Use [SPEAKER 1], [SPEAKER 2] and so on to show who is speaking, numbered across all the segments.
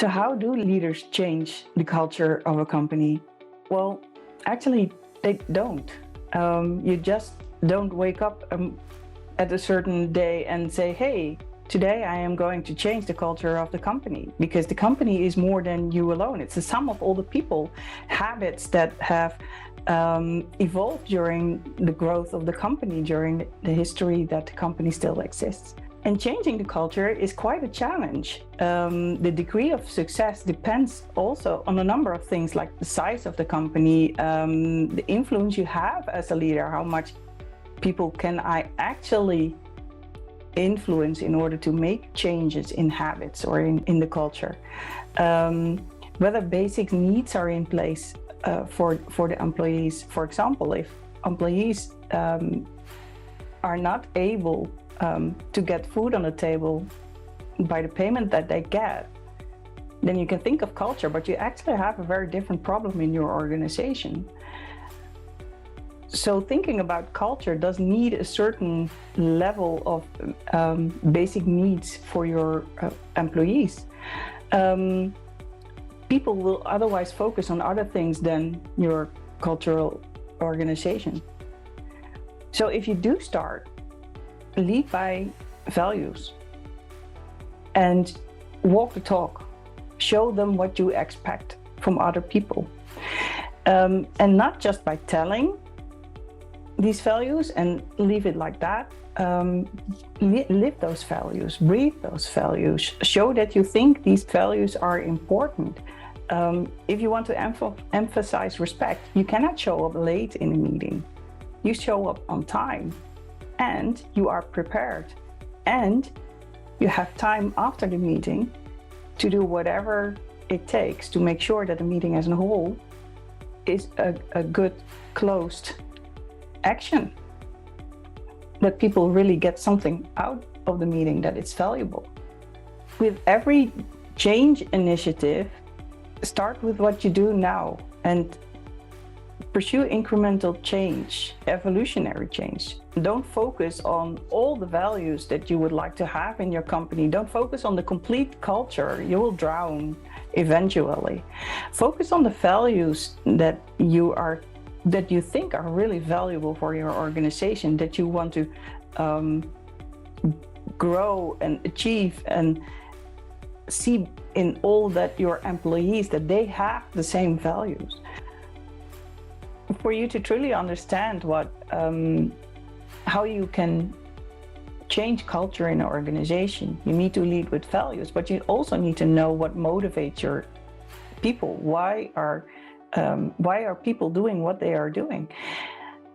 [SPEAKER 1] So how do leaders change the culture of a company? Well, actually, they don't. You just don't wake up at a certain day and say, hey, today I am going to change the culture of the company, because the company is more than you alone. It's the sum of all the people, habits that have evolved during the growth of the company, during the history that the company still exists. And changing the culture is quite a challenge. The degree of success depends also on a number of things, like the size of the company, the influence you have as a leader, how much people can I actually influence in order to make changes in habits or in the culture. Whether basic needs are in place for the employees. For example, if employees are not able to get food on the table by the payment that they get, then you can think of culture, but you actually have a very different problem in your organization. So thinking about culture does need a certain level of basic needs for your employees. People will otherwise focus on other things than your cultural organization. So if you do start, lead by values and walk the talk, show them what you expect from other people, and not just by telling these values and leave it like that. Live those values, breathe those values, show that you think these values are important. If you want to emphasize respect, you cannot show up late in a meeting. You show up on time, and you are prepared, and you have time after the meeting to do whatever it takes to make sure that the meeting as a whole is a good closed action, that people really get something out of the meeting, that it's valuable. With every change initiative, start with what you do now and pursue incremental change, evolutionary change. Don't focus on all the values that you would like to have in your company. Don't focus on the complete culture. You will drown eventually. Focus on the values that you think are really valuable for your organization, that you want to grow and achieve, and see in all that your employees, that they have the same values. For you to truly understand how you can change culture in an organization, you need to lead with values, but you also need to know what motivates your people. Why are people doing what they are doing?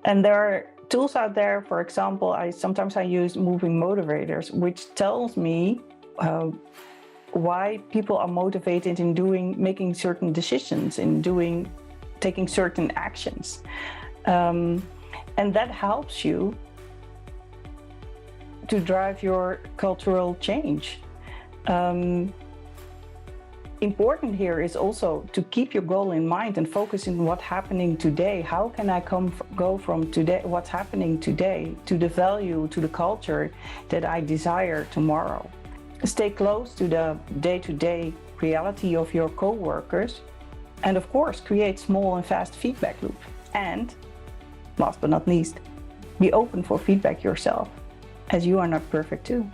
[SPEAKER 1] And there are tools out there. For example, sometimes I use moving motivators, which tells me why people are motivated in making certain decisions, taking certain actions. And that helps you to drive your cultural change. Important here is also to keep your goal in mind and focus on what's happening today. How can I go from today, what's happening today, to the value, to the culture that I desire tomorrow? Stay close to the day-to-day reality of your co-workers, and of course, create small and fast feedback loops. And last but not least, be open for feedback yourself, as you are not perfect too.